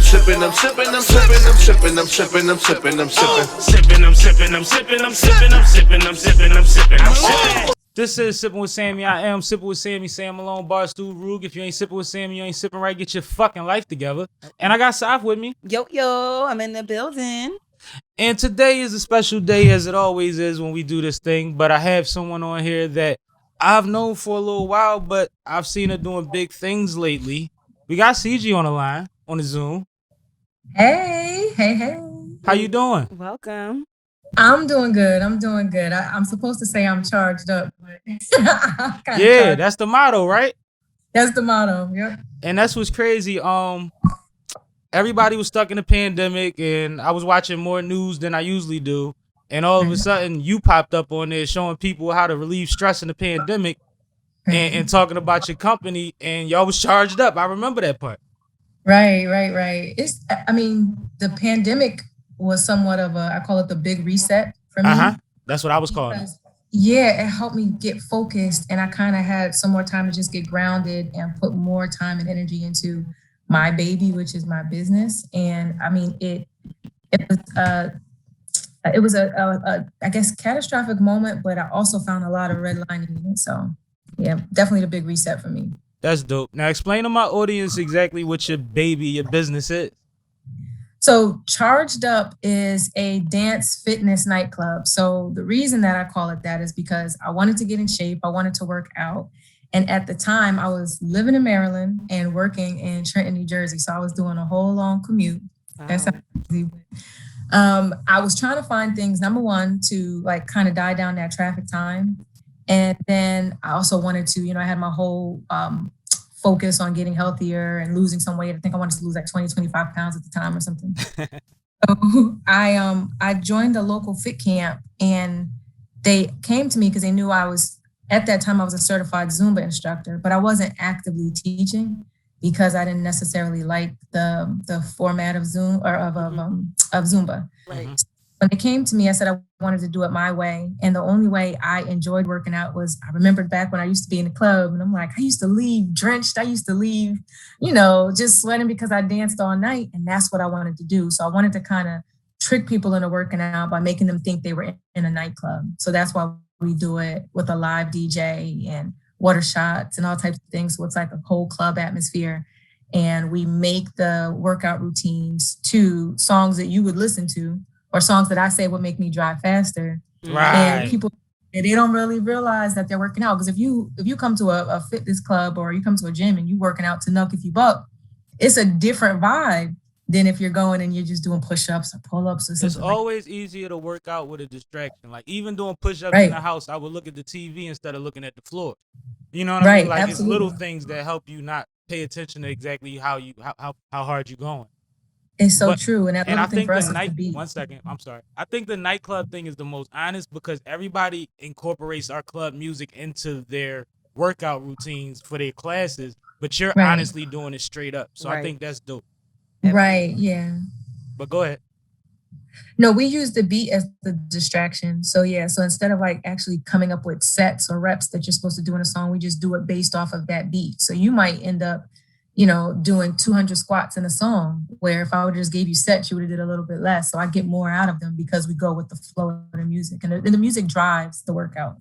sipping, I'm sipping, I'm sipping, I'm sipping, I'm sipping, I'm sipping, I'm sipping. Sippin', I'm sippin', I'm sippin', I'm sippin', I'm sippin', I'm sippin', I'm sippin', I'm sippin'. This is Sippin' with Sammie. I am Sippin' with Sammie, Sam Malone, Barstool, Rug. If you ain't sippin' with Sammie, you ain't sippin' right. Get your fucking life together. And I got Saf with me. Yo, I'm in the building. And today is a special day, as it always is when we do this thing. But I have someone on here that I've known for a little while, but I've seen her doing big things lately. We got Ciji on the line, on the Zoom. Hey. How you doing? Welcome. I'm doing good. I'm supposed to say I'm charged up, but yeah, that's the motto, right? That's the motto. Yep. And that's what's crazy. Everybody was stuck in the pandemic, and I was watching more news than I usually do. And all of a sudden, you popped up on there showing people how to relieve stress in the pandemic, and talking about your company, and y'all was charged up. I remember that part. Right. The pandemic was somewhat of I call it the big reset for me. That's what I was calling it. Yeah, it helped me get focused, and I kind of had some more time to just get grounded and put more time and energy into my baby, which is my business. And I mean, it was a I guess catastrophic moment, but I also found a lot of red lining in it. So yeah, definitely the big reset for me. That's dope. Now explain to my audience exactly what your business is. So Charged Up is a dance fitness nightclub. So the reason that I call it that is because I wanted to get in shape. I wanted to work out. And at the time I was living in Maryland and working in Trenton, New Jersey. So I was doing a whole long commute. Wow. That's easy. I was trying to find things, number one, to like kind of die down that traffic time. And then I also wanted to, I had my whole focus on getting healthier and losing some weight. I think I wanted to lose like 20, 25 pounds at the time or something. So I joined a local fit camp, and they came to me because they knew at that time I was a certified Zumba instructor, but I wasn't actively teaching because I didn't necessarily like the format of of Zumba. Right. When they came to me, I said I wanted to do it my way. And the only way I enjoyed working out was, I remembered back when I used to be in the club, and I'm like, I used to leave drenched. I used to leave, just sweating because I danced all night. And that's what I wanted to do. So I wanted to kind of trick people into working out by making them think they were in a nightclub. So that's why we do it with a live DJ and water shots and all types of things. So it's like a whole club atmosphere. And we make the workout routines to songs that you would listen to, or songs that I say would make me drive faster. Right. And people, they don't really realize that they're working out. Because if you come to a fitness club or you come to a gym and you working out to knuck if you buck, it's a different vibe than if you're going and you're just doing push-ups or pull-ups or something. It's always easier to work out with a distraction. Like even doing push-ups in the house, I would look at the TV instead of looking at the floor. You know what I mean? Like Absolutely. It's little things that help you not pay attention to exactly how hard you're going. It's so true. And I think for us is the beat. 1 second, I'm sorry. I think the nightclub thing is the most honest because everybody incorporates our club music into their workout routines for their classes, but you're honestly doing it straight up. So I think that's dope. Right, yeah. But go ahead. No, we use the beat as the distraction. So so instead of like actually coming up with sets or reps that you're supposed to do in a song, we just do it based off of that beat. So you might end up doing 200 squats in a song, where if I would just gave you sets, you would have did a little bit less. So I get more out of them because we go with the flow of the music, and the music drives the workout.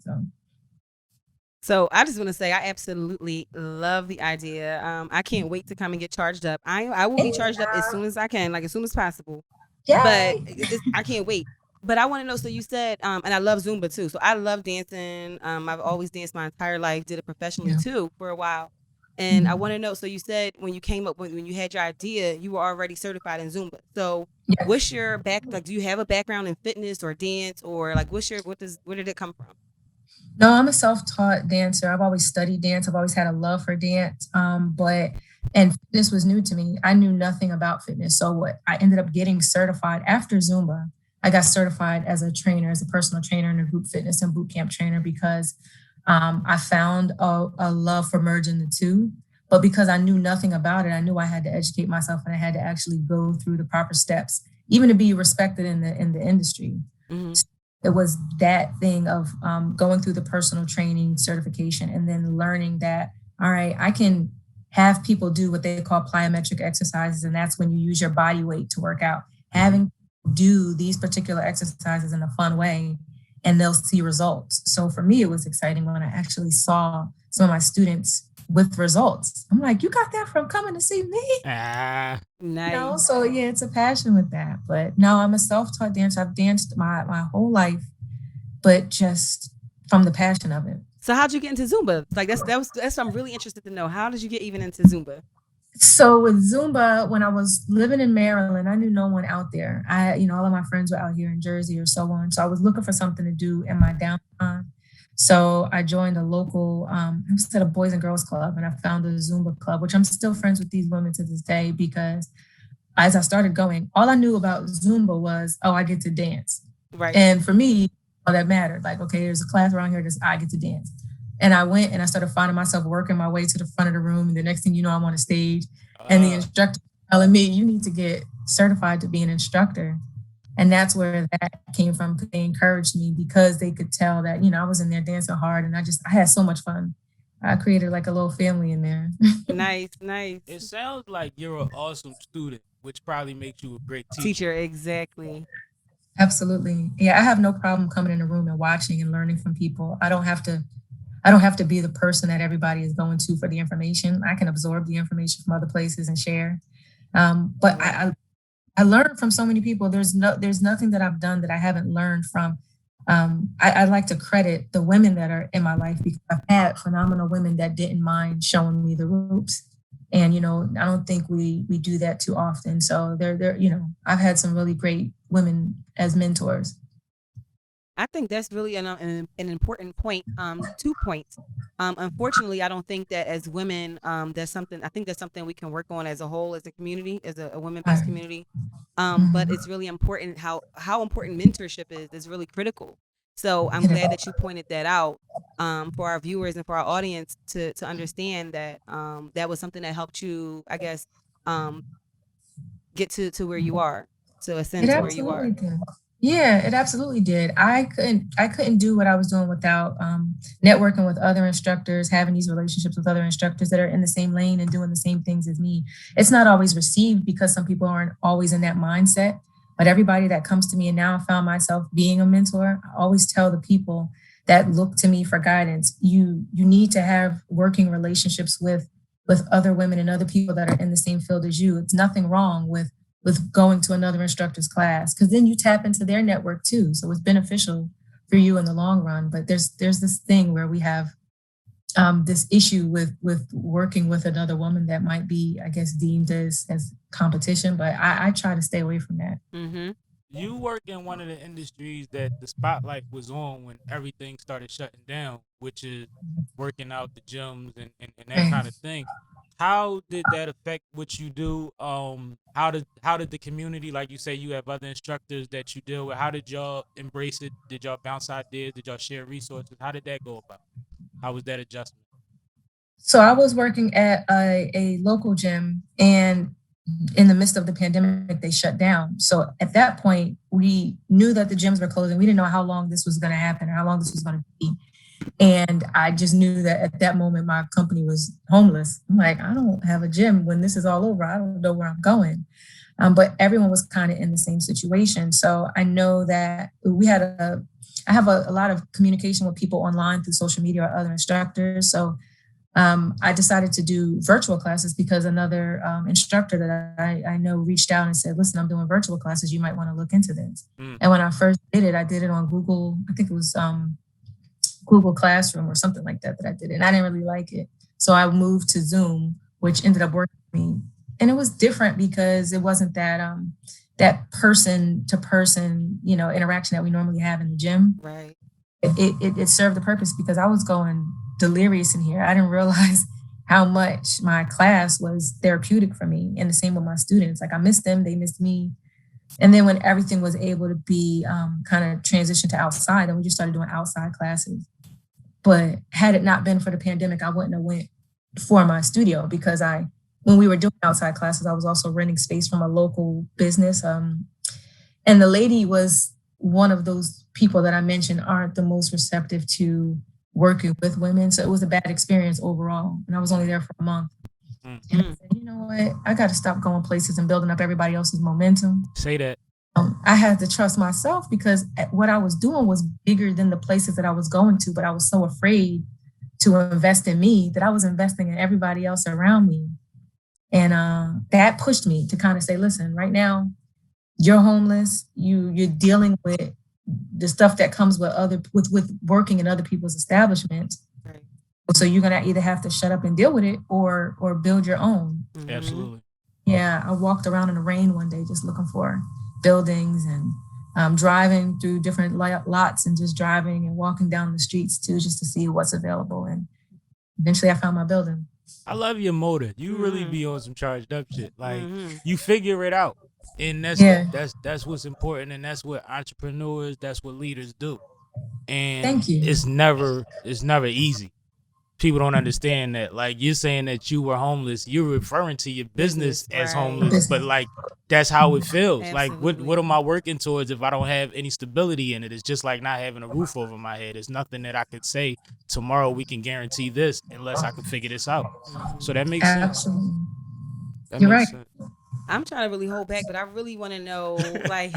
So I just want to say I absolutely love the idea. I can't wait to come and get charged up. I will be charged up as soon as I can, like as soon as possible. Yeah. But I can't wait. But I want to know, so you said, and I love Zumba too. So I love dancing. I've always danced my entire life, did it professionally too for a while. And I want to know, so you said when you came up when you had your idea, you were already certified in Zumba. So what's your do you have a background in fitness or dance, or like where did it come from? No, I'm a self-taught dancer. I've always studied dance. I've always had a love for dance. And fitness was new to me. I knew nothing about fitness. So I ended up getting certified after Zumba. I got certified as a trainer, as a personal trainer and a group fitness and boot camp trainer because I found a love for merging the two. But because I knew nothing about it, I knew I had to educate myself, and I had to actually go through the proper steps, even to be respected in the industry. Mm-hmm. So it was that thing of going through the personal training certification and then learning that, all right, I can have people do what they call plyometric exercises, and that's when you use your body weight to work out. Having people do these particular exercises in a fun way, and they'll see results. So for me, it was exciting when I actually saw some of my students with results. I'm like, you got that from coming to see me? Ah, Nice. You know, so yeah, it's a passion with that. But no, I'm a self-taught dancer. I've danced my whole life, but just from the passion of it. So how'd you get into Zumba? Like that's what I'm really interested to know. How did you get even into Zumba? So with Zumba, when I was living in Maryland, I knew no one out there. All of my friends were out here in Jersey or so on. So I was looking for something to do in my downtime. So I joined a local, I was at a Boys and Girls Club, and I found a Zumba club, which I'm still friends with these women to this day, because as I started going, all I knew about Zumba was, oh, I get to dance. Right. And for me, all that mattered. Like, okay, there's a class around here, I get to dance. And I went and I started finding myself working my way to the front of the room. And the next thing you know, I'm on a stage, and the instructor telling me, you need to get certified to be an instructor. And that's where that came from. They encouraged me because they could tell that, I was in there dancing hard, and I had so much fun. I created like a little family in there. Nice. it sounds like you're an awesome student, which probably makes you a great Teacher, exactly. Absolutely. Yeah, I have no problem coming in a room and watching and learning from people. I don't have to be the person that everybody is going to for the information. I can absorb the information from other places and share. But I learned from so many people. There's nothing that I've done that I haven't learned from. I like to credit the women that are in my life, because I've had phenomenal women that didn't mind showing me the ropes. And, I don't think we do that too often. So I've had some really great women as mentors. I think that's really an important point. 2 points. Unfortunately, I don't think that as women, that's something we can work on as a whole, as a community, as a women-based community. But it's really important how important mentorship is. It's really critical. So I'm glad that you pointed that out for our viewers and for our audience to understand that that was something that helped you, I guess, get to where you are, to ascend to where you are. Did. Yeah, it absolutely did. I couldn't do what I was doing without networking with other instructors, having these relationships with other instructors that are in the same lane and doing the same things as me. It's not always received because some people aren't always in that mindset, but everybody that comes to me, and now I found myself being a mentor, I always tell the people that look to me for guidance, you need to have working relationships with other women and other people that are in the same field as you. It's nothing wrong with going to another instructor's class, because then you tap into their network too. So it's beneficial for you in the long run. But there's this thing where we have this issue with working with another woman that might be, I guess, deemed as competition. But I try to stay away from that. Mm-hmm. You work in one of the industries that the spotlight was on when everything started shutting down, which is working out the gyms and that kind of thing. How did that affect what you do? How did the community, like you say, you have other instructors that you deal with, how did y'all embrace it? Did y'all bounce ideas? Did y'all share resources? How did that go about? How was that adjustment? So I was working at a local gym, and in the midst of the pandemic, they shut down. So at that point, we knew that the gyms were closing. We didn't know how long this was going to happen or how long this was going to be. And I just knew that at that moment, my company was homeless. I'm like, I don't have a gym when this is all over. I don't know where I'm going. But everyone was kind of in the same situation. So I know that I have a lot of communication with people online through social media or other instructors. So I decided to do virtual classes because another instructor that I know reached out and said, listen, I'm doing virtual classes. You might want to look into this. And when I first did it, I did it on Google. I think it was Google Classroom or something like that I did. And I didn't really like it. So I moved to Zoom, which ended up working for me. And it was different because it wasn't that person to person, interaction that we normally have in the gym. Right. It served the purpose because I was going delirious in here. I didn't realize how much my class was therapeutic for me, and the same with my students. Like I missed them, they missed me. And then when everything was able to be kind of transitioned to outside, then we just started doing outside classes. But had it not been for the pandemic, I wouldn't have went for my studio because when we were doing outside classes, I was also renting space from a local business. And the lady was one of those people that I mentioned aren't the most receptive to working with women. So it was a bad experience overall. And I was only there for a month. And I said, you know what? I got to stop going places and building up everybody else's momentum. Say that. I had to trust myself because what I was doing was bigger than the places that I was going to, but I was so afraid to invest in me that I was investing in everybody else around me. And that pushed me to kind of say, listen, right now, you're homeless. You're dealing with the stuff that comes with working in other people's establishments. Right. So you're gonna either have to shut up and deal with it or build your own. Absolutely. Yeah, I walked around in the rain one day just looking for buildings and driving through different lots and just driving and walking down the streets too, just to see what's available. And eventually I found my building. I love your motive. You really be on some charged up shit. Like you figure it out. And that's what's important, and that's what entrepreneurs, that's what leaders do. And Thank you. It's never easy. People don't understand that. Like you're saying that you were homeless, you're referring to your business as homeless, but like that's how it feels. Absolutely. Like what am I working towards if I don't have any stability in it? It's just like not having a roof over my head. It's nothing that I could say tomorrow we can guarantee this unless I can figure this out. So that makes sense. Absolutely. That You're makes right. sense. I'm trying to really hold back, but I really want to know, like,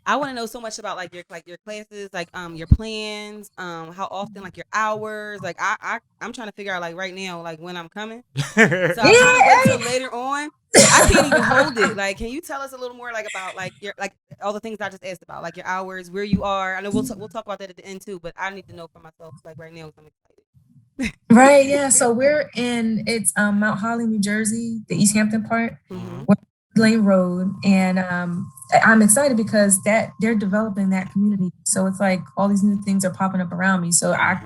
I want to know so much about like your classes, like your plans, how often, like your hours, like I'm trying to figure out like right now, like when I'm coming. So I'm trying to wait till later on. I can't even hold it. Like, can you tell us a little more like about like your like all the things I just asked about, like your hours, where you are? I know we'll talk about that at the end too, but I need to know for myself, like right now, 'cause I'm excited. Right, yeah. So it's Mount Holly, New Jersey, the East Hampton part. Lane Road, and I'm excited because they're developing that community. So it's like all these new things are popping up around me. So I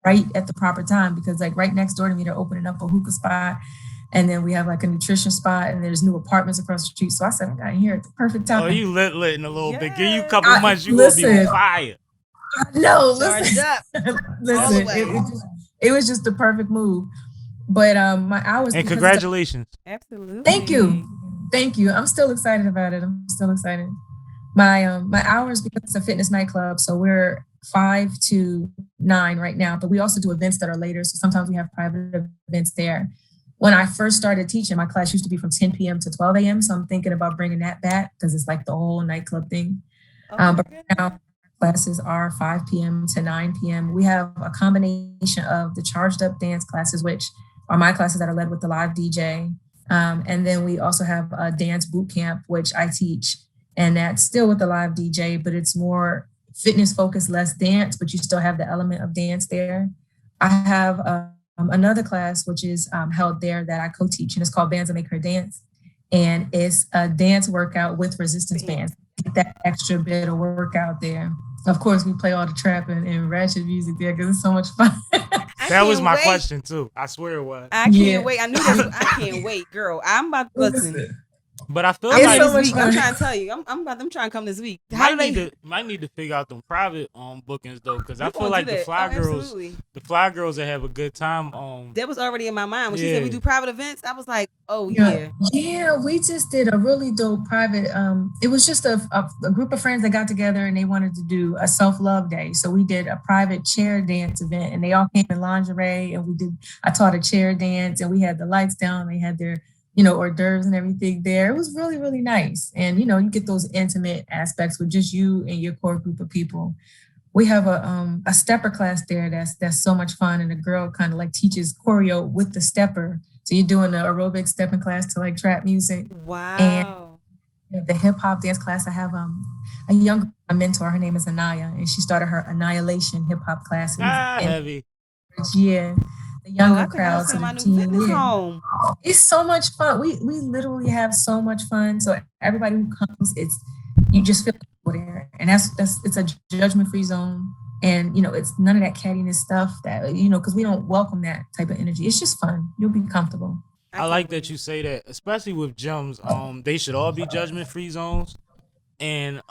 right at the proper time because like right next door to me they're opening up a hookah spot, and then we have like a nutrition spot, and there's new apartments across the street. So I said I got here at the perfect time. Oh, you lit in a little bit. Give you a couple months, you listen, gonna be on fire. No, Charged listen, up. listen. It was just the perfect move. But my hours. And congratulations. Absolutely. Thank you. I'm still excited about it. I'm still excited. My hours, because it's a fitness nightclub, so we're 5 to 9 right now, but we also do events that are later. So sometimes we have private events there. When I first started teaching, my class used to be from 10 p.m. to 12 a.m. So I'm thinking about bringing that back because it's like the whole nightclub thing. But right now classes are 5 p.m. to 9 p.m. We have a combination of the charged up dance classes, which are my classes that are led with the live DJ. And then we also have a dance boot camp, which I teach, and that's still with the live DJ, but it's more fitness focused, less dance, but you still have the element of dance there. I have another class, which is held there that I co-teach, and it's called Bands That Make Her Dance. And it's a dance workout with resistance bands. Get that extra bit of workout there. Of course, we play all the trap and ratchet music there because it's so much fun. That was my question too. I swear it was. I can't wait. I knew that. I can't wait, girl. I'm about to listen. But I feel I'm like so much I'm trying to tell you. I'm trying to come this week. Might need to figure out them private bookings though, because I feel like the fly girls that have a good time. That was already in my mind when she said we do private events. I was like, oh yeah. Yeah, we just did a really dope private. It was just a group of friends that got together and they wanted to do a self-love day. So we did a private chair dance event, and they all came in lingerie, and I taught a chair dance, and we had the lights down. They had their hors d'oeuvres and everything there. It was really, really nice. And, you get those intimate aspects with just you and your core group of people. We have a stepper class there that's so much fun. And the girl kind of like teaches choreo with the stepper. So you're doing the aerobic stepping class to like trap music. Wow. And the hip hop dance class, I have a young mentor. Her name is Anaya, and she started her Annihilation hip hop classes. Heavy. Yeah. The younger crowds. Home. It's so much fun. We literally have so much fun. So everybody who comes, you just feel there, and it's a judgment-free zone, and it's none of that cattiness stuff that because we don't welcome that type of energy. It's just fun. You'll be comfortable. I like that you say that, especially with gyms. They should all be judgment-free zones, and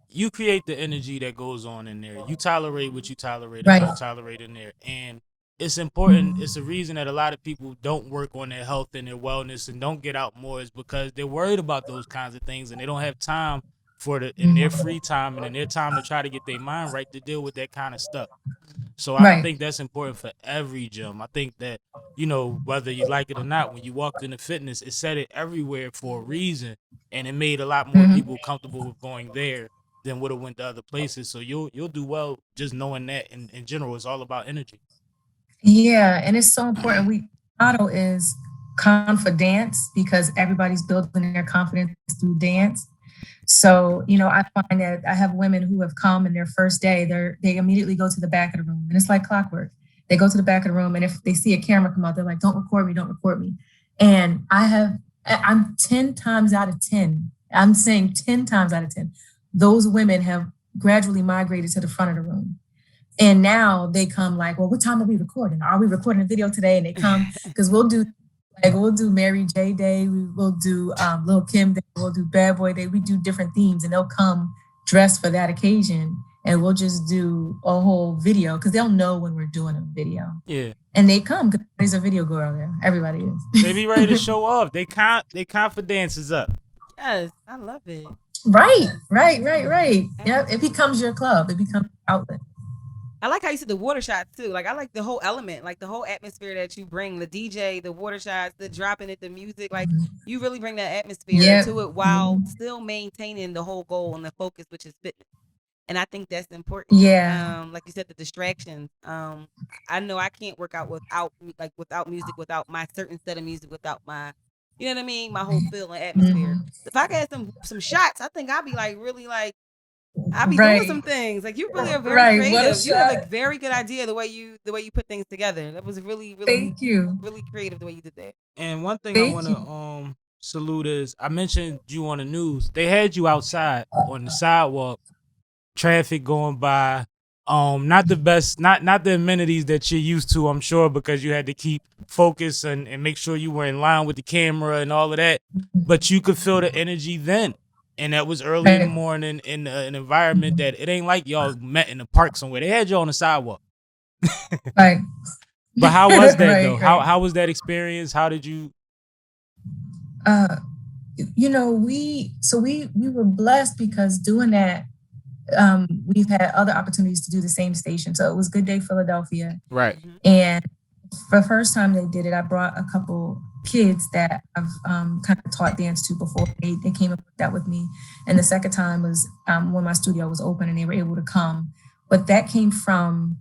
you create the energy that goes on in there. You tolerate what you tolerate, and don't tolerate in there, and it's important. It's a reason that a lot of people don't work on their health and their wellness and don't get out more is because they're worried about those kinds of things, and they don't have time in their free time and in their time to try to get their mind right to deal with that kind of stuff. So I think that's important for every gym. I think that you know, whether you like it or not, when you walked into fitness, it said it everywhere for a reason, and it made a lot more people comfortable with going there than would have went to other places. So you'll do well just knowing that. In general, it's all about energy. Yeah, and it's so important. Motto is confidence, because everybody's building their confidence through dance. So, you know, I find that I have women who have come in their first day, they immediately go to the back of the room, and it's like clockwork. They go to the back of the room, and if they see a camera come out, they're like, don't record me, don't record me. And I'm 10 times out of 10, I'm saying 10 times out of 10, those women have gradually migrated to the front of the room. And now they come like, well, what time are we recording? Are we recording a video today? And they come, because we'll do Mary J Day, we'll do Lil Kim Day, we'll do Bad Boy Day. We do different themes, and they'll come dressed for that occasion, and we'll just do a whole video, because they'll know when we're doing a video. Yeah. And they come because there's a video girl there. Everybody is. They be ready to show off. They confidence is up. Yes, I love it. Right. Yep. It becomes your club. It becomes your outlet. I like how you said the water shots too. Like, I like the whole element, like the whole atmosphere that you bring, the DJ, the water shots, the dropping it, the music. Like, you really bring that atmosphere to it while still maintaining the whole goal and the focus, which is fitness. And I think that's important. Yeah. Like you said, the distractions. I know I can't work out without music, without my certain set of music, without my, you know what I mean, my whole feel and atmosphere. If I had some shots, I think I'd be like really like, I'd be doing some things. Like, you really are very creative. You have a very good idea the way you put things together. That was really Thank you. really creative the way you did that. And one thing I want to salute is, I mentioned you on the news. They had you outside on the sidewalk, traffic going by. Not the best, not the amenities that you're used to, I'm sure, because you had to keep focus and make sure you were in line with the camera and all of that. But you could feel the energy then. And that was early in the morning in an environment that it ain't like y'all met in the park somewhere. They had you on the sidewalk. Right. But how was that though? How was that experience? How did you? You know, we were blessed, because doing that, we've had other opportunities to do the same station. So it was Good Day Philadelphia. Right. And for the first time they did it, I brought a couple kids that I've kind of taught dance to before. They came and worked out with me. And the second time was when my studio was open and they were able to come. But that came from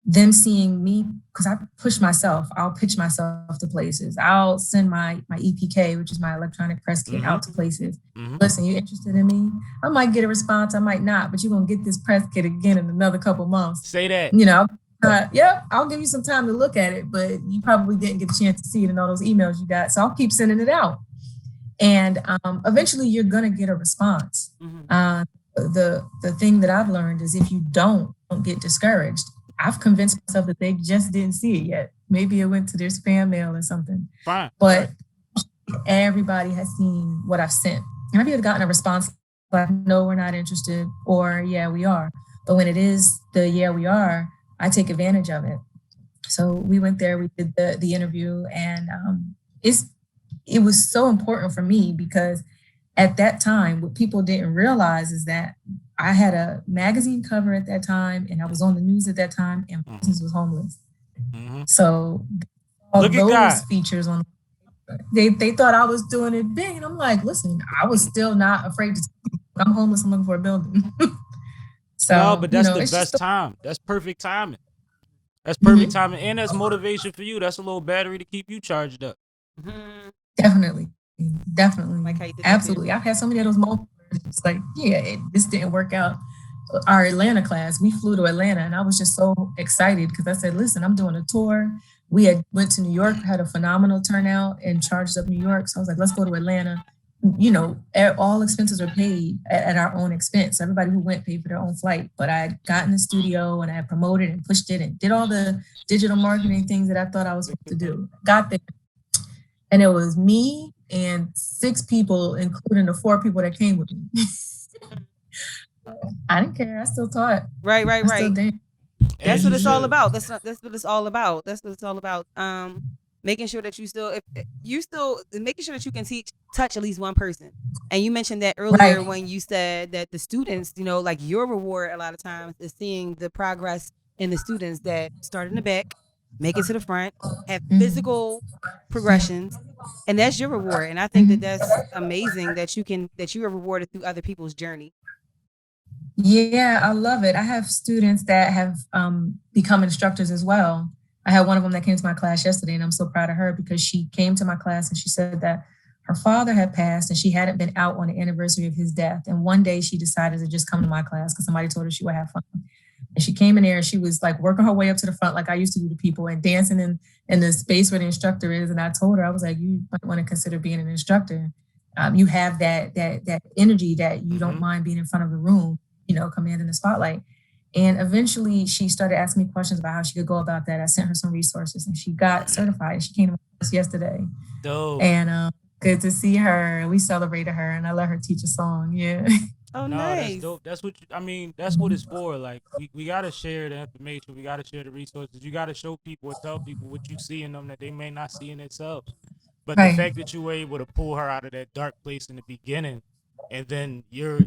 them seeing me, because I push myself. I'll pitch myself to places. I'll send my EPK, which is my electronic press kit, out to places. Listen, you interested in me? I might get a response, I might not, but you're going to get this press kit again in another couple months. Say that. You know, I'll give you some time to look at it, but you probably didn't get a chance to see it in all those emails you got. So I'll keep sending it out. And eventually you're going to get a response. The thing that I've learned is, if you don't get discouraged. I've convinced myself that they just didn't see it yet. Maybe it went to their spam mail or something. Fine. But everybody has seen what I've sent. And I've either gotten a response like, no, we're not interested, or yeah, we are. But when it is the yeah, we are, I take advantage of it. So we went there, we did the interview, and it was so important for me, because at that time, what people didn't realize is that I had a magazine cover at that time, and I was on the news at that time, and my business was homeless. So all those features on, they thought I was doing it big, and I'm like, listen, I was still not afraid to tell you, I'm homeless, I'm looking for a building. So, no, but that's the best time. That's perfect timing. That's perfect timing, and that's motivation for you. That's a little battery to keep you charged up. Definitely. Like how you did Absolutely. I've had so many of those moments. It's like, this didn't work out. Our Atlanta class, we flew to Atlanta, and I was just so excited, because I said, listen, I'm doing a tour. We went to New York, had a phenomenal turnout, and charged up New York. So I was like, let's go to Atlanta. You know, all expenses are paid at our own expense. Everybody who went paid for their own flight. But I had gotten the studio, and I had promoted and pushed it and did all the digital marketing things that I thought I was supposed to do. Got there, and it was me and 6 people, including the 4 people that came with me. I didn't care. I still taught. Right. That's what it's all about. That's what it's all about. That's what it's all about. Making sure that making sure that you can touch at least one person. And you mentioned that earlier when you said that the students, you know, like, your reward a lot of times is seeing the progress in the students that start in the back make it to the front, have Mhm. physical progressions, and that's your reward. And I think that that's amazing that you are rewarded through other people's journey. Yeah, I love it. I have students that have become instructors as well. I had one of them that came to my class yesterday, and I'm so proud of her because she came to my class and she said that her father had passed and she hadn't been out on the anniversary of his death. And one day she decided to just come to my class because somebody told her she would have fun. And she came in there and she was like working her way up to the front like I used to do to people and dancing in the space where the instructor is. And I told her, I was like, you might want to consider being an instructor. You have that energy that you don't mind being in front of the room, commanding the spotlight. And eventually she started asking me questions about how she could go about that. I sent her some resources and she got certified. She came to my class yesterday. Dope. And good to see her. We celebrated her and I let her teach a song. Yeah. Oh, No, nice. that's dope. That's what that's what it's for. Like we gotta share the information. We gotta share the resources. You gotta show people and tell people what you see in them that they may not see in themselves. But Right. the fact that you were able to pull her out of that dark place in the beginning, and then your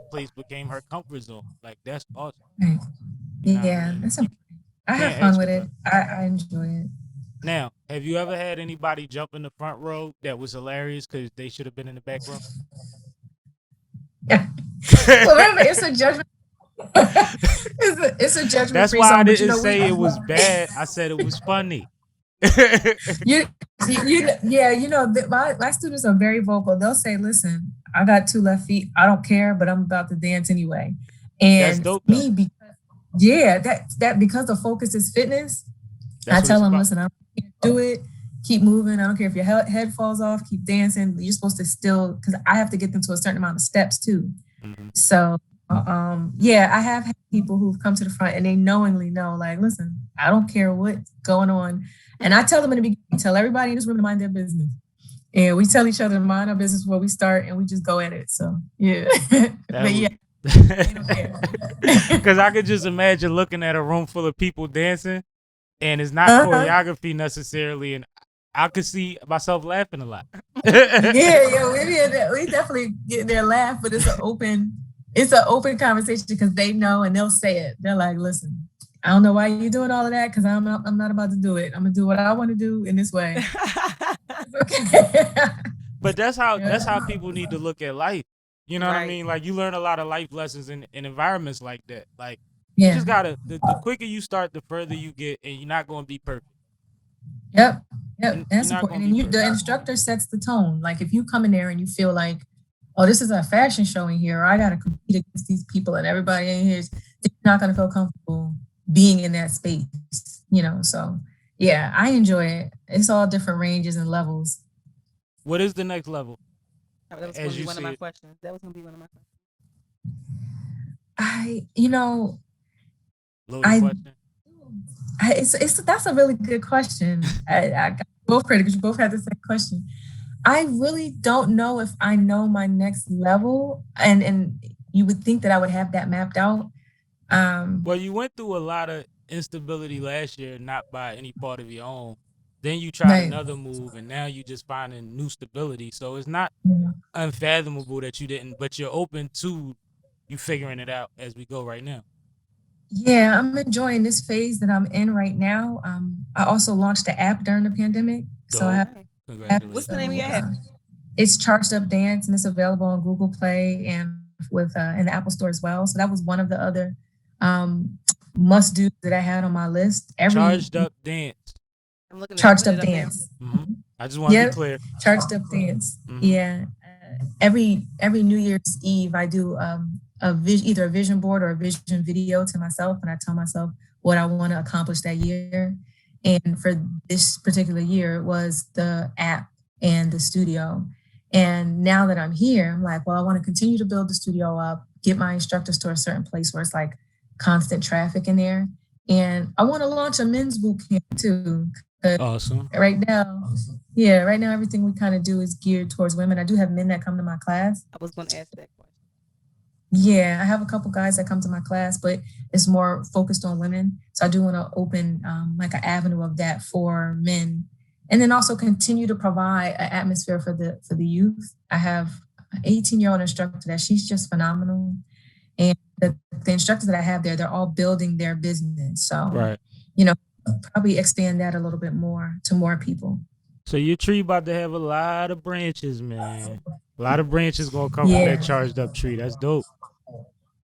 place became her comfort zone. Like that's awesome. Right. You know what I Yeah, mean? that's okay. I have Can't fun ask with for it. I enjoy it. Now, have you ever had anybody jump in the front row that was hilarious because they should have been in the back row? Yeah. Well, remember, it's a judgment. it's a judgment. That's free why zone, I but didn't say it was bad. I said it was funny. Yeah, my students are very vocal. They'll say, "Listen, I got 2 left feet. I don't care, but I'm about to dance anyway." That's And dope, me, that because the focus is fitness, I tell them, "Listen, I don't do it. Keep moving. I don't care if your head falls off. Keep dancing. You're supposed to still, because I have to get them to a certain amount of steps too." So, I have had people who've come to the front and they knowingly know, like, listen, I don't care what's going on. And I tell them in the beginning, tell everybody in this room to mind their business. And we tell each other to mind our business before we start and we just go at it. So, yeah. But yeah. Because I could just imagine looking at a room full of people dancing and it's not choreography necessarily. And I could see myself laughing a lot. We definitely get their laugh, but it's an open conversation because they know and they'll say it. They're like, listen, I don't know why you're doing all of that because I'm not about to do it. I'm gonna do what I want to do in this way. Okay. But that's how people need to look at life. You know what I mean? Like you learn a lot of life lessons in environments like that. Like you just gotta the quicker you start, the further you get, and you're not gonna be perfect. Yep, that's important. And the instructor sets the tone. Like if you come in there and you feel like, oh, this is a fashion show in here, or I gotta compete against these people and everybody in here, they're not gonna feel comfortable being in that space, So yeah, I enjoy it. It's all different ranges and levels. What is the next level? That was going to be one of my questions. That's a really good question. I got both credit because you both had the same question. I really don't know if I know my next level, and you would think that I would have that mapped out. Well, you went through a lot of instability last year, not by any part of your own. Then you tried another move, and now you just finding new stability. So it's not unfathomable that you didn't, but you're open to you figuring it out as we go right now. Yeah, I'm enjoying this phase that I'm in right now. I also launched the app during the pandemic. Dope. So I have what's the name of your app? It's Charged Up Dance, and it's available on Google Play and with in the Apple Store as well. So that was one of the other must-do that I had on my list. Charged Up Dance. I'm looking Charged Up Dance. I just want to be clear. Charged Up Dance. Yeah. Every New Year's Eve, I do either a vision board or a vision video to myself, and I tell myself what I want to accomplish that year. And for this particular year, it was the app and the studio. And now that I'm here, I'm like, well, I want to continue to build the studio up, get my instructors to a certain place where it's like constant traffic in there. And I want to launch a men's boot camp too. Awesome. Right now, everything we kind of do is geared towards women. I do have men that come to my class. I was going to ask that question. Yeah, I have a couple guys that come to my class, but it's more focused on women. So I do want to open like an avenue of that for men, and then also continue to provide an atmosphere for the youth. I have an 18-year-old instructor that she's just phenomenal, and the instructors that I have there, they're all building their business. So probably expand that a little bit more to more people. So your tree about to have a lot of branches, man. A lot of branches gonna come from that Yeah, charged up tree. That's dope.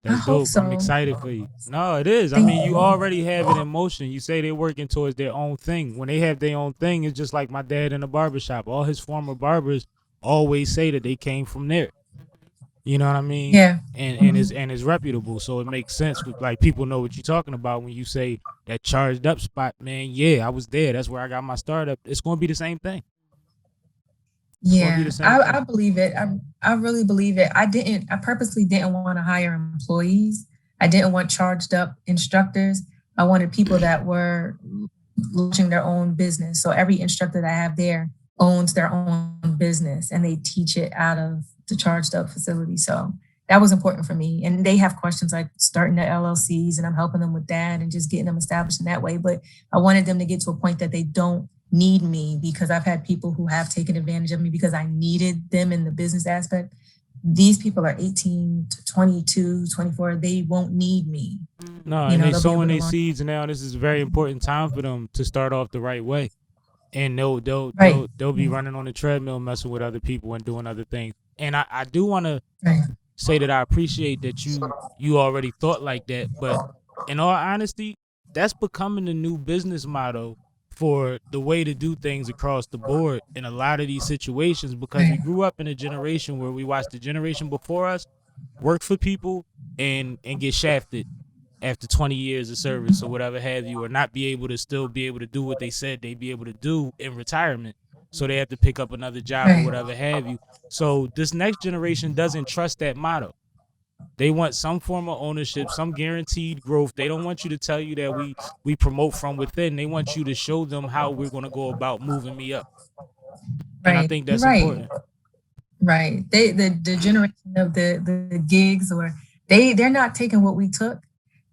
I That's hope dope. I'm so. excited for you. No, it is. I Thank mean, you you. already have it in motion. You say they're working towards their own thing. When they have their own thing, it's just like my dad in the barbershop. All his former barbers always say that they came from there. You know what I mean? Yeah. And it's reputable, so it makes sense with like people know what you're talking about when you say that charged up spot, man. Yeah, I was there. That's where I got my startup. It's gonna be the same thing. It's gonna be Yeah, the same I thing. believe it. I really believe it. I purposely didn't want to hire employees. I didn't want charged up instructors. I wanted people that were launching their own business. So every instructor that I have there owns their own business and they teach it out of the charged up facility. So that was important for me. And they have questions like starting their LLCs, and I'm helping them with that and just getting them established in that way. But I wanted them to get to a point that they don't need me, because I've had people who have taken advantage of me because I needed them in the business aspect. These people are 18 to 22, 24. They won't need me. No, You and know, they they'll be able sowing to their launch. seeds now. This is a very important time for them to start off the right way. And Right, they'll be running on the treadmill, messing with other people and doing other things. And I do want to right, say that I appreciate that you already thought like that. But in all honesty, that's becoming the new business motto for the way to do things across the board in a lot of these situations, because we right, grew up in a generation where we watched the generation before us work for people and get shafted after 20 years of service or whatever have you, or not be able to still be able to do what they said they'd be able to do in retirement. So they have to pick up another job or right, whatever have you. So this next generation doesn't trust that motto. They want some form of ownership, some guaranteed growth. They don't want you to tell you that we promote from within. They want you to show them how we're going to go about moving me up. And I right. think You're that's right. important. Right. The generation of the gigs, or they're not taking what we took.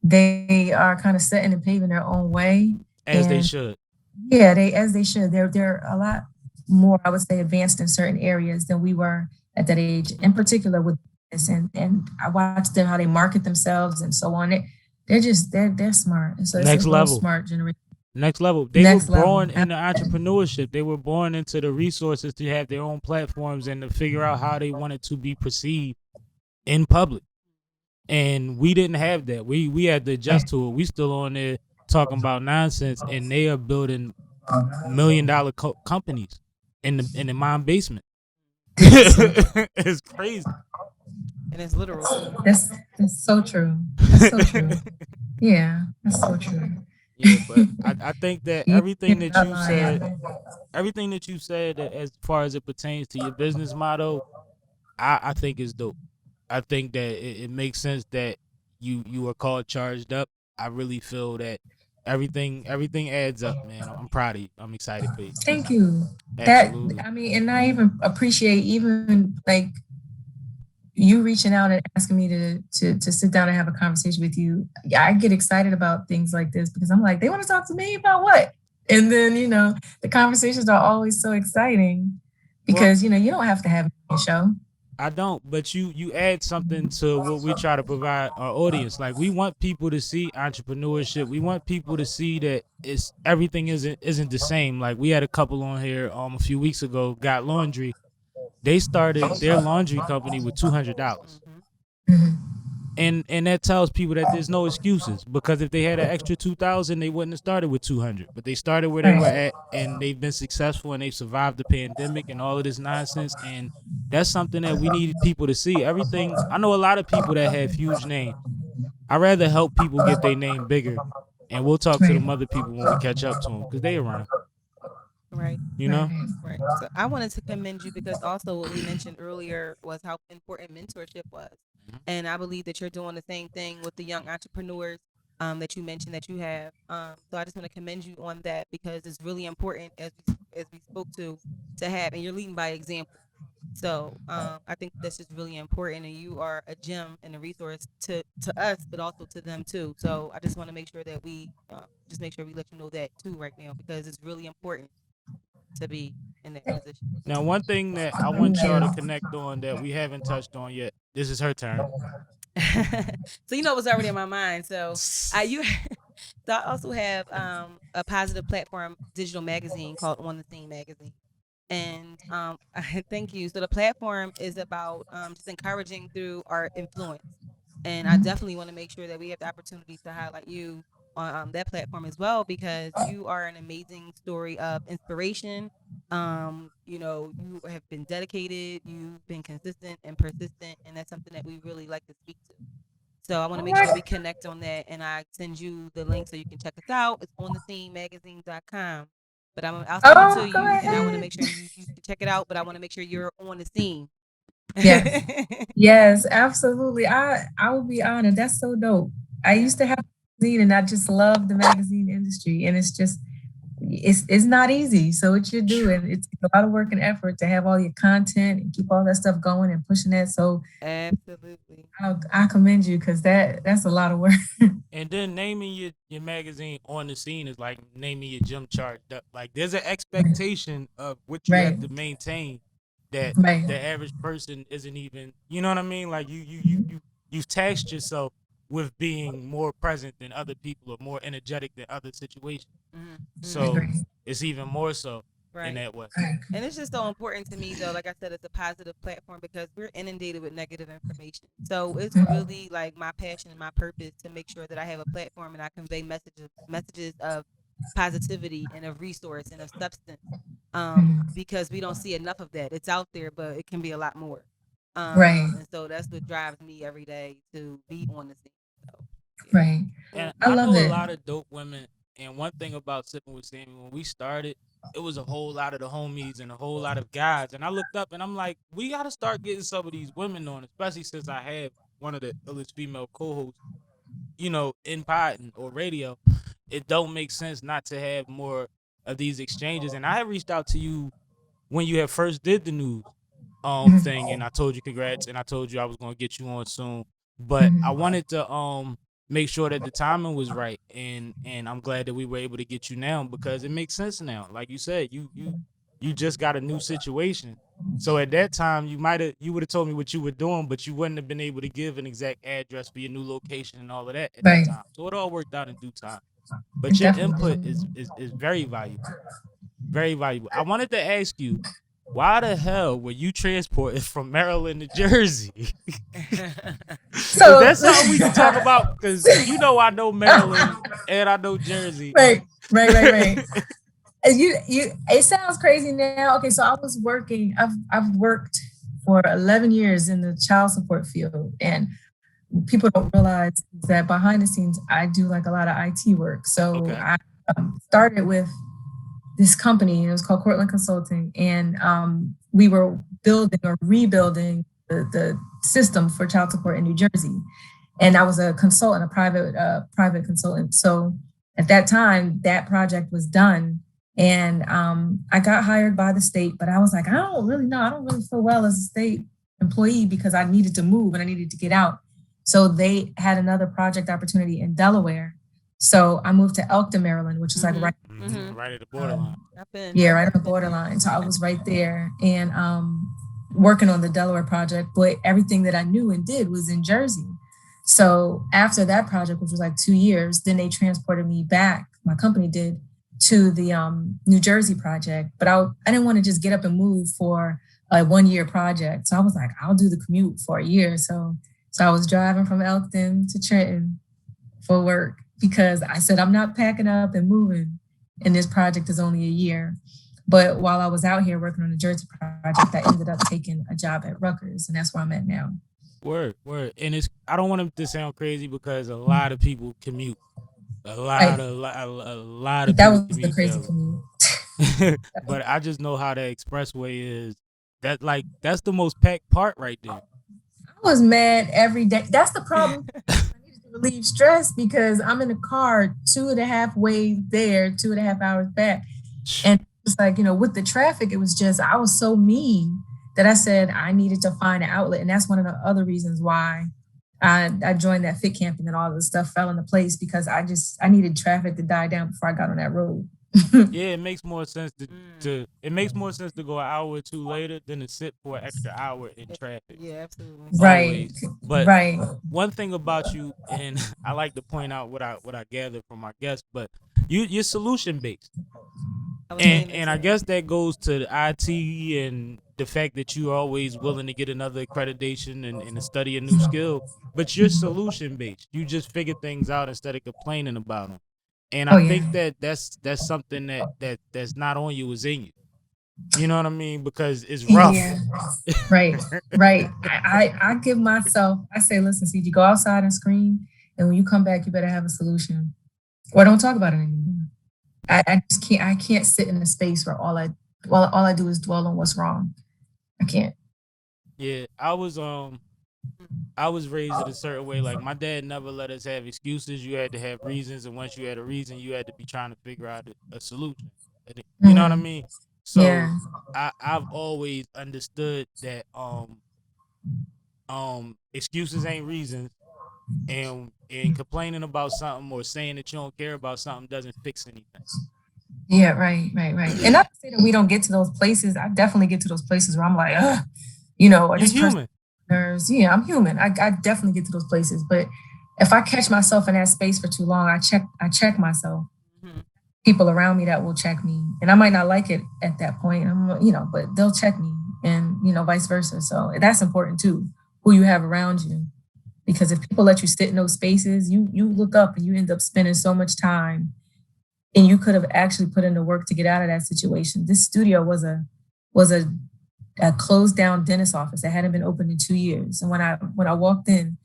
They are kind of setting and paving their own way. As they And should. yeah, as they should. They're a lot more, I would say, advanced in certain areas than we were at that age, in particular with this. And I watched them how they market themselves and so on. They're smart. And so it's a Next real level. smart generation. Next level. They were Next level. born into entrepreneurship. They were born into the resources to have their own platforms and to figure out how they wanted to be perceived in public. And we didn't have that. We had to adjust to it. We still on there talking about nonsense, and they are building $1 million companies in the mine basement. It's crazy. And it's literal too. That's so true. That's so true. Yeah, that's so true. Yeah, but I think that You everything that cannot you lie. said, everything that you said that as far as it pertains to your business motto, I think is dope. I think that it makes sense that you are called charged up. I really feel that everything adds up, man. I'm proud of you. I'm excited for you. Thank you. Absolutely. I mean, and I even appreciate even like you reaching out and asking me to sit down and have a conversation with you. Yeah, I get excited about things like this because I'm like, they want to talk to me about what? And then, the conversations are always so exciting because, you don't have to have a show. I don't, but you add something to what we try to provide our audience. Like, we want people to see entrepreneurship. We want people to see that everything isn't the same. Like, we had a couple on here a few weeks ago, Got Laundry. They started their laundry company with $200. Mhm. And that tells people that there's no excuses, because if they had an extra 2,000, they wouldn't have started with 200. But they started where they were at, and they've been successful, and they've survived the pandemic and all of this nonsense. And that's something that we need people to see. Everything. I know a lot of people that have huge names. I'd rather help people get their name bigger, and we'll talk to them other people when we catch up to them, because they around. Right. You know. Right. So I wanted to commend you because also what we mentioned earlier was how important mentorship was. And I believe that you're doing the same thing with the young entrepreneurs that you mentioned that you have. So I just want to commend you on that because it's really important as we spoke to have, and you're leading by example. So I think this is really important, and you are a gem and a resource to us, but also to them too. So I just want to make sure that we just make sure we let you know that too right now because it's really important to be in that position. Now, one thing that I want y'all to connect on that we haven't touched on yet. This is her turn. So it was already in my mind. So you So I also have a positive platform digital magazine called On the Scene magazine. And thank you. So the platform is about just encouraging through our influence. And I definitely want to make sure that we have the opportunity to highlight you on that platform as well, because you are an amazing story of inspiration. You have been dedicated, you've been consistent and persistent, and that's something that we really like to speak to. So I want to make sure that we connect on that, and I send you the link so you can check us out. It's on the scenegmagazine.com. But I'll send it Oh, to go you, and I want to ahead. make sure you can check it out. But I want to make sure you're on the scene. Yes. Yes, absolutely. I would be honored. That's so dope. I Yeah. used to have a magazine and I just love the magazine industry. And it's not easy. So what you're doing, it's a lot of work and effort to have all your content and keep all that stuff going and pushing that. So Absolutely. I commend you because that's a lot of work. And then naming your magazine On the Scene is like naming your gym chart. Like there's an expectation of what you Right. have to maintain that Right. the average person isn't even. You know what I mean? Like you've tasked yourself with being more present than other people or more energetic than other situations. Mm-hmm. So Agree. it's even more so in Right. that way. Right. And it's just so important to me, though. Like I said, it's a positive platform because we're inundated with negative information. So it's really like my passion and my purpose to make sure that I have a platform and I convey messages of positivity and of resource and of substance. Because we don't see enough of that. It's out there, but it can be a lot more. Right. And so that's what drives me every day to be on the scene. So, Right. And I I love know a it. lot of dope women. And one thing about Sippin with Sammie, when we started, it was a whole lot of the homies and a whole lot of guys. And I looked up and I'm like, we got to start getting some of these women on, especially since I have one of the illest female co-hosts, in pod or radio. It don't make sense not to have more of these exchanges. And I had reached out to you when you had first did the news thing, and I told you congrats, and I told you I was gonna get you on soon. But I wanted to make sure that the timing was right, and I'm glad that we were able to get you now because it makes sense now. Like you said, you just got a new situation. So at that time, you would have told me what you were doing, but you wouldn't have been able to give an exact address for your new location and all of that at that Right. time. So it all worked out in due time. But your input is very valuable, very valuable. I wanted to ask you, why the hell were you transported from Maryland to Jersey? So That's something we can talk about because I know Maryland and I know Jersey. Right. It sounds crazy now. Okay, so I was working. I've worked for 11 years in the child support field, and people don't realize that behind the scenes I do like a lot of IT work. So Okay. I started with this company. It was called Cortland Consulting, and we were building or rebuilding the system for child support in New Jersey. And I was a consultant, a private consultant. So at that time, that project was done. And I got hired by the state, but I was like, I don't really feel well as a state employee because I needed to move and I needed to get out. So they had another project opportunity in Delaware. So I moved to Elkton, Maryland, which is like right at the borderline. right on the borderline. So I was right there and working on the Delaware project, but everything that I knew and did was in Jersey. So after that project, which was like 2 years, then they transported me back, my company did, to the New Jersey project. But I didn't want to just get up and move for a 1 year project. So I was like, I'll do the commute for a year. So I was driving from Elkton to Trenton for work because I said, I'm not packing up and moving. And this project is only a year. But while I was out here working on the Jersey project, I ended up taking a job at Rutgers, and that's where I'm at now. Word. And I don't want it to sound crazy because a lot of people commute. A lot of that people was the crazy commute. But I just know how the expressway is. That's the most packed part right there. I was mad every day. That's the problem. I needed to relieve stress because I'm in a car 2.5 ways there, 2.5 hours back. And it's like, with the traffic, it was just, I was so mean that I said I needed to find an outlet. And that's one of the other reasons why I joined that fit camping and all this stuff fell into place because I needed traffic to die down before I got on that road. Yeah, it makes more sense to it makes more sense to go an hour or two later than to sit for an extra hour in traffic. Yeah, absolutely. Right. Always. But Right. one thing about you, and I like to point out what I gathered from our guests, but you're solution based. I was saying And I guess that goes to the IT and the fact that you're always willing to get another accreditation and to study a new skill. But you're solution based. You just figure things out instead of complaining about them. And Oh I yeah. think that's something that's not on you, is in you. You know what I mean? Because it's rough. Yeah. Right. Right. I give myself. I say, listen, CG, go outside and scream, and when you come back, you better have a solution, or don't talk about it anymore. I just can't. I can't sit in a space where all I do is dwell on what's wrong. I can't. Yeah, I was raised in a certain way. Like my dad never let us have excuses. You had to have reasons, and once you had a reason, you had to be trying to figure out a solution. You know what I mean? So Yeah. I've always understood that excuses ain't reasons, and complaining about something or saying that you don't care about something doesn't fix anything. Yeah. Right. Right. Right. And not to say that we don't get to those places. I definitely get to those places where I'm like, ugh, or You're this person human. nerves. Yeah, I'm human. I definitely get to those places. But if I catch myself in that space for too long, I check myself. Mhm. People around me that will check me, and I might not like it at that point. But they'll check me, and vice versa. So that's important too. Who you have around you, because if people let you sit in those spaces, you look up and you end up spending so much time, and you could have actually put in the work to get out of that situation. This studio was a closed down dentist office that hadn't been opened in 2 years. And when I walked in,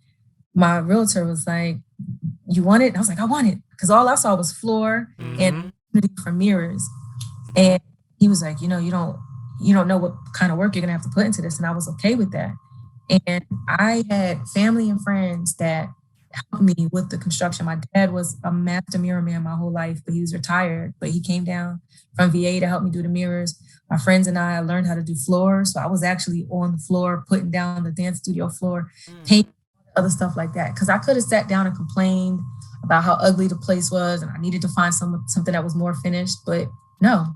my realtor was like, "You want it?" And I was like, "I want it," because all I saw was floor and for mirrors. And he was like, "You don't know what kind of work you're gonna have to put into this," and I was okay with that. And I had family and friends that helped me with the construction. My dad was a master mirror man my whole life, but he was retired. But he came down from VA to help me do the mirrors. My friends and I learned how to do floors. So I was actually on the floor, putting down the dance studio floor, paint, other stuff like that. Because I could have sat down and complained about how ugly the place was and I needed to find something that was more finished. But no,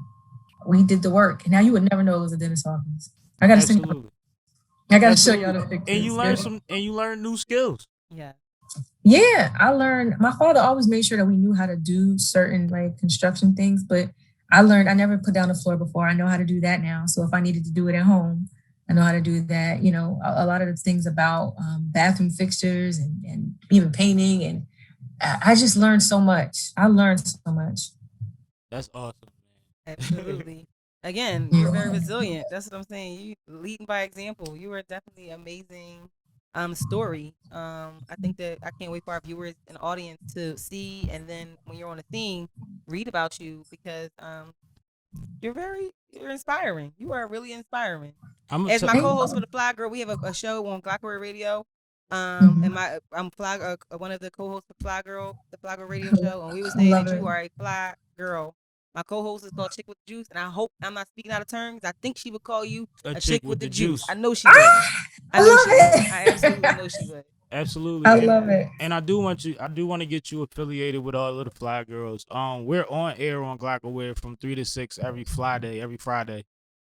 we did the work. And now you would never know it was a dentist office. I got to show y'all the pictures. And you learn new skills. Yeah. Yeah, I learned. My father always made sure that we knew how to do certain construction things, but I learned I never put down the floor before. I know how to do that now. So if I needed to do it at home, I know how to do that. A lot of the things about bathroom fixtures and even painting, and I just learned so much. I learned so much. That's awesome, man. Absolutely. Again, you're very resilient. That's what I'm saying. You leading by example. You are definitely amazing story. I think that I can't wait for our viewers and audience to see, and then when you're on a theme, read about you, because you're inspiring. You are really inspiring. As my co-host for the Fly Girl, we have a show on Glocawear Radio. And I'm one of the co-hosts for the Fly Girl Radio Show, and we were saying that you are a fly girl. My co-host is called Chick with the Juice, and I hope I'm not speaking out of turn, because I think she would call you a chick with the juice. I know she would. I absolutely know she would. Absolutely. I love it. And I do want to get you affiliated with all of the Fly Girls. We're on air on Glocawear from 3 to 6 every Friday.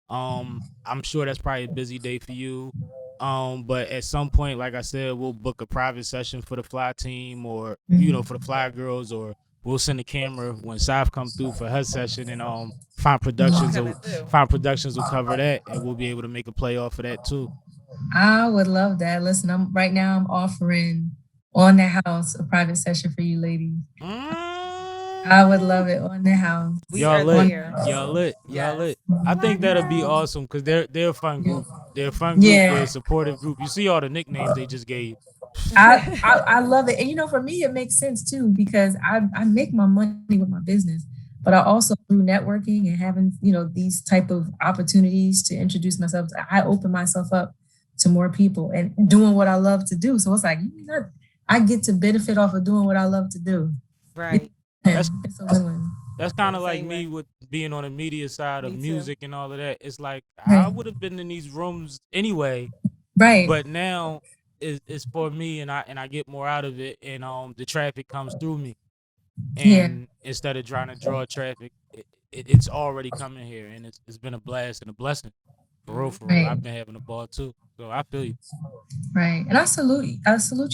I'm sure that's probably a busy day for you. But at some point, like I said, we'll book a private session for the Fly team, or for the Fly Girls, or we'll send a camera when Saf come through for her session, and Fine Productions will cover that, and we'll be able to make a play off of that too. I would love that. Listen, I'm offering on the house a private session for you ladies. I would love it on the house. Y'all lit. I think that'll be awesome, because they're a fun group. They're a fun group. Yeah. They're a supportive group. You see all the nicknames they just gave. I love it. And for me, it makes sense too, because I make my money with my business, but I also, through networking and having, these type of opportunities to introduce myself, I open myself up to more people and doing what I love to do. So it's like, I get to benefit off of doing what I love to do. Right. It's a win-win. That's kind of like me with being on the media side of music and all of that. It's like, I would have been in these rooms anyway. Right. But now it's for me, and I get more out of it, and the traffic comes through me. and instead of trying to draw traffic, it's already coming here, and it's been a blast and a blessing. For real, for real. Right. I've been having a ball too, so I feel you. Right. And I salute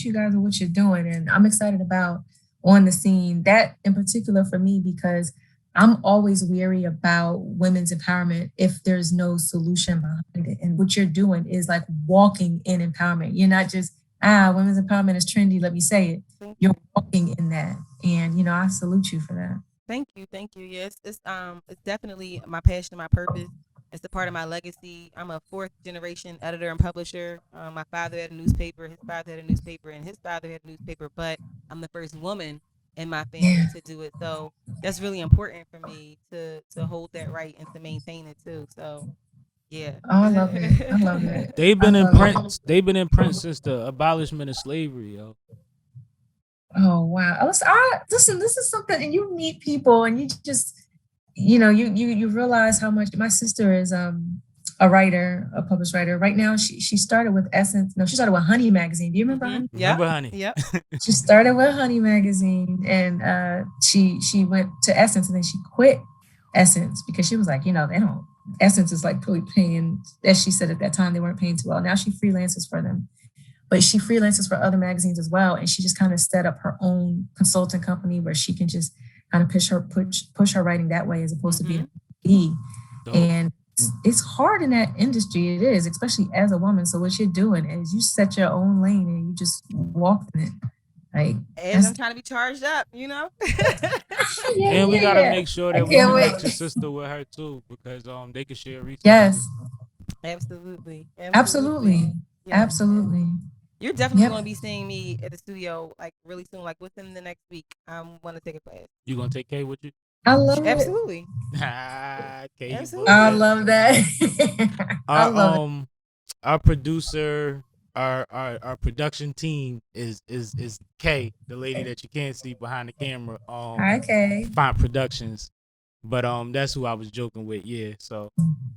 you guys on what you're doing. And I'm excited about on the scene, that in particular for me, because I'm always weary about women's empowerment if there's no solution behind it. And what you're doing is like walking in empowerment. You're not just, women's empowerment is trendy, let me say it. You're walking in that. And, you know, I salute you for that. Thank you. Yes, it's definitely my passion, my purpose. It's a part of my legacy. I'm a 4th generation editor and publisher. My father had a newspaper, his father had a newspaper, and his father had a newspaper, but I'm the first woman in my family to do it. So that's really important for me to hold that right and to maintain it too. So yeah. Oh, I love it. I love it. They've been in print since the abolishment of slavery, yo. Oh wow! Listen, this is something, and you meet people, and you just, you know, you realize how much. My sister is a writer, a published writer. Right now, she started with Essence. No, she started with Honey magazine. Do you remember Honey? Yeah. Remember Honey? Yep. She started with Honey magazine, and she went to Essence, and then she quit Essence because she was like, you know, they don't. Essence is like really paying, as she said at that time, they weren't paying too well. Now she freelances for them. But she freelances for other magazines as well. And she just kind of set up her own consulting company where she can just kind of push her writing that way as opposed to being a And it's hard in that industry. It is, especially as a woman. So what you're doing is you set your own lane and you just walk in it. Like, as I'm trying to be charged up, you know? And we gotta make sure that we connect your sister with her too, because they can share resources. Yes. Absolutely. Absolutely. Yeah. Absolutely. You're definitely going to be seeing me at the studio like really soon, like within the next week. I'm going to take a class. You gonna take Kay with you? I love it. Absolutely. Kay, Absolutely. I love that. I love it. Our producer, our production team is Kay, the lady that you can't see behind the camera. Okay. Fine Productions. But that's who I was joking with, yeah. So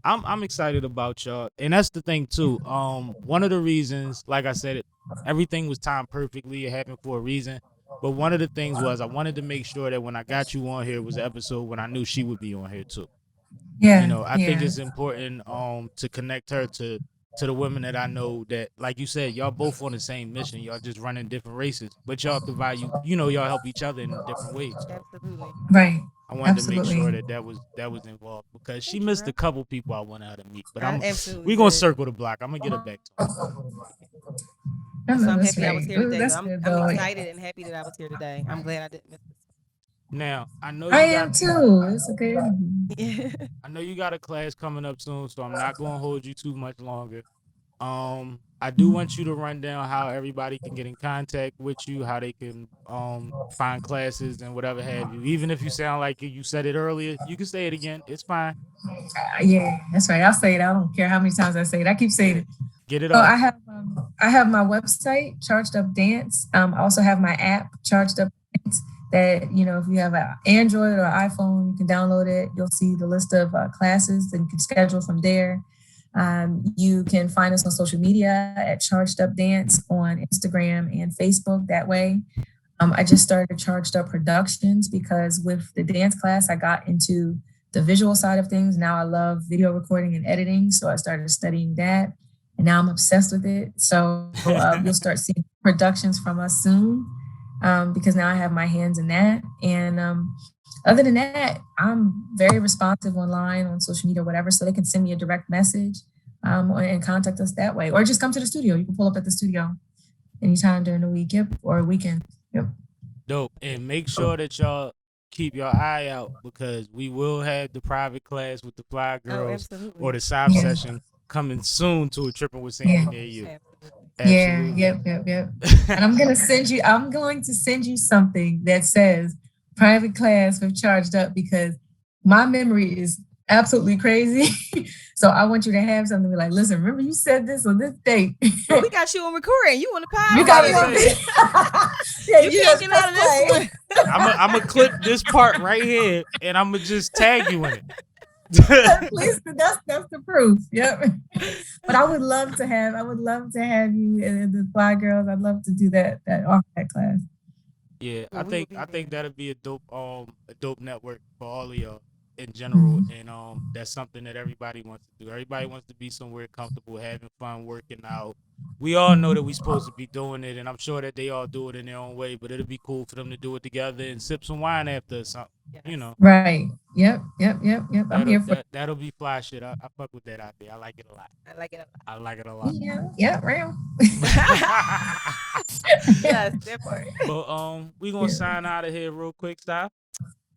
I'm excited about y'all. And that's the thing too. One of the reasons, like I said, everything was timed perfectly. It happened for a reason. But one of the things was I wanted to make sure that when I got you on here, it was an episode when I knew she would be on here too. Yeah. You know, I think it's important to connect her to the women that I know that, like you said, y'all both on the same mission. Y'all just running different races, but y'all can value, you know, y'all help each other in different ways. Absolutely. Right. I wanted to make sure that was involved because she missed a couple people I wanted her to meet. But we're gonna circle the block. I'm gonna get her back to her. So I'm happy I was here today. I'm excited and happy that I was here today. I'm glad I didn't miss this. Now I know I am too. It's okay. I know you got a class coming up soon, so I'm not gonna hold you too much longer. I do want you to run down how everybody can get in contact with you, how they can find classes and whatever have you. Even if you sound like you said it earlier, you can say it again. It's fine. Yeah, that's right. I'll say it. I don't care how many times I say it. I keep saying it. Get it off. I have my website, Charged Up Dance. I also have my app, Charged Up Dance, that, you know, if you have an Android or iPhone, you can download it. You'll see the list of classes and you can schedule from there. You can find us on social media at Charged Up Dance on Instagram and Facebook that way. I just started Charged Up Productions because with the dance class, I got into the visual side of things. Now I love video recording and editing. So I started studying that and now I'm obsessed with it. So you'll start seeing productions from us soon because now I have my hands in that. And other than that, I'm very responsive online on social media or whatever, so they can send me a direct message and contact us that way. Or just come to the studio. You can pull up at the studio anytime during the week, or weekend. Yep. Dope. And make sure that y'all keep your eye out because we will have the private class with the Fly Girls or the Sob session coming soon to a Tripping with Sammie near you. Absolutely. Yep. And I'm going to send you something that says private class with Charged Up because my memory is absolutely crazy. So I want you to have something to be like, listen, remember you said this on this date. Well, we got you on recording. You on the podcast. You got me on this. You can't get out of this one. I'm going to clip this part right here and I'm going to just tag you in it. Please, that's the proof. Yep. But I would love to have you in the Fly Girls. I'd love to do that class. Yeah, Well, I we will think be I think there. that'll be a dope network for all of y'all in general, Mhm. and that's something that everybody wants to do. Everybody wants to be somewhere comfortable, having fun, working out. We all know that we're supposed to be doing it, and I'm sure that they all do it in their own way. But it'll be cool for them to do it together and sip some wine after or something. You Yes. know, Right. Yep. I'm that'll here for that'll be fly shit. I fuck with that idea. I like it a lot. I like it I like it a lot. yeah, real. Yes, therefore. But we gonna Yeah. sign out of here real quick, stop.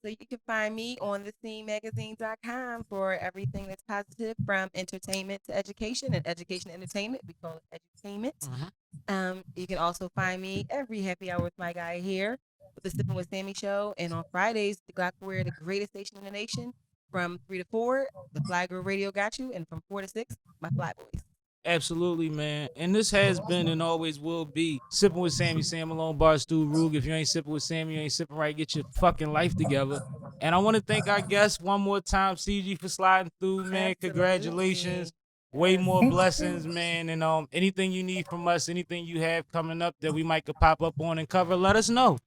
So you can find me on thescenegagazine.com for everything that's positive, from entertainment to education and education to entertainment. We call it edutainment. You can also find me every happy hour with my guy here with the Sippin with Sammie show. And on Fridays, the glocawearradiostation, the greatest station in the nation, from 3 to 4, the Fly Girl Radio got you. And from 4 to 6, my Fly Boys. Absolutely, man. And this has been and always will be Sippin' with Sammie, Sam Malone, Barstool, Rug. If you ain't sipping with Sammie, you ain't sipping right. Get your fucking life together. And I want to thank our guests one more time, Ciji, for sliding through, man. Absolutely. Congratulations. Way more Thank you. blessings, man. And anything you need from us, anything you have coming up that we might could pop up on and cover, let us know.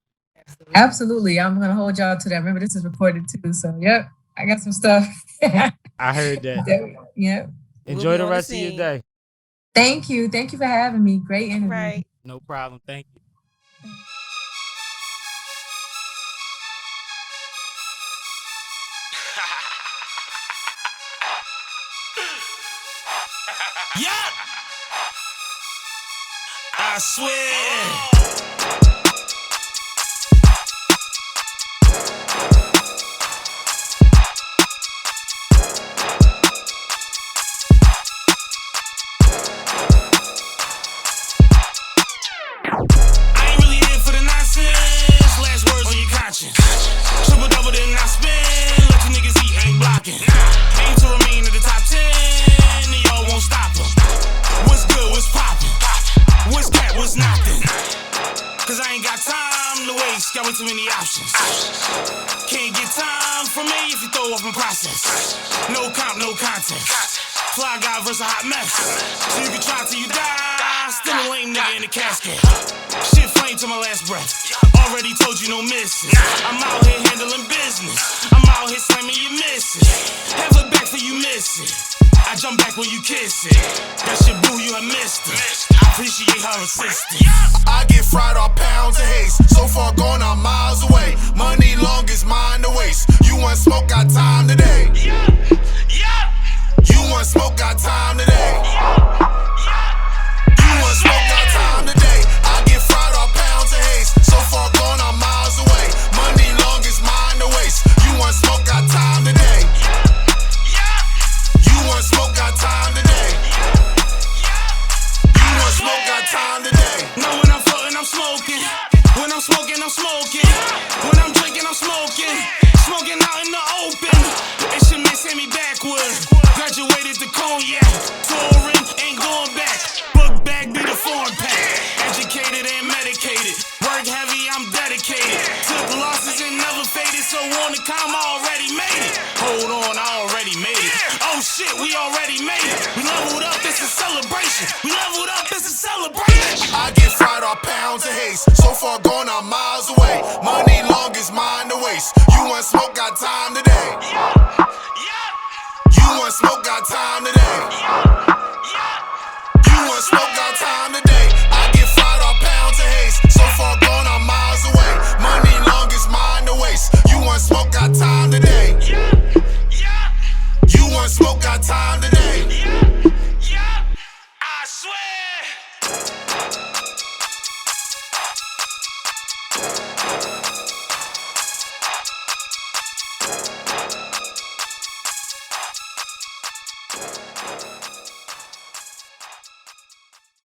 Absolutely. I'm gonna hold y'all to that. Remember, this is recorded too. So yep, I got some stuff. I heard that. Yep. Enjoy be the on the rest of your scene. day. Thank you. Thank you for having me. Great interview. Right. No problem. Thank you. Yeah. I swear. I ain't really here for the nonsense. Last words on your conscience. Triple double, then I spin. Let you niggas eat, ain't blocking. Aim to remain in the top 10, and y'all won't stop them. What's good, what's poppin'? What's that, what's nothing? Cause I ain't got time to waste, got way too many options. Can't get time from me if you throw off my process. No comp, no contest. Fly guy versus a hot mess. So you can try till you die, still a lame nigga in the casket. Shit flame to my last breath. Already told you no misses. I'm out here handling business. I'm out here slamming your misses. Have a back for you miss it. I jump back when you kiss it. That shit boo, you have missed it. I appreciate her assistance. I get fried off pounds of haze. So far gone, I'm miles away. Money long is mine to waste. You want smoke, got time today. You want smoke, got time today. You want smoke, got time today. I get fried off pounds of haze. So far gone, I'm miles away. Money long is mine to waste. You want smoke, got time today. You want smoke, got time today. You want smoke, got time today. No, when I'm floating, I'm smoking. When I'm smoking, I'm smoking. When I'm drinking, I'm smoking. Smoking out in the open. It's your man Sammie backwood. Graduated to cognac. Touring, ain't going back. Book bag be the foreign pack. Educated and medicated. Work heavy, I'm dedicated. Took losses and never faded. So on the calm, I already made it. Hold on, I already made it. Oh shit, we already made it. We leveled up, it's a celebration. We leveled up, it's a celebration. I get fried off pounds of haze. So far gone, I'm miles away. Money long is mine to waste. You want smoke, got time today. You want smoke, got time today. You want smoke, got time today. I get fried off pounds of haze. So far gone, I'm miles away. Money long is mine to waste. You want smoke, got time today. You want smoke, got time today. I swear.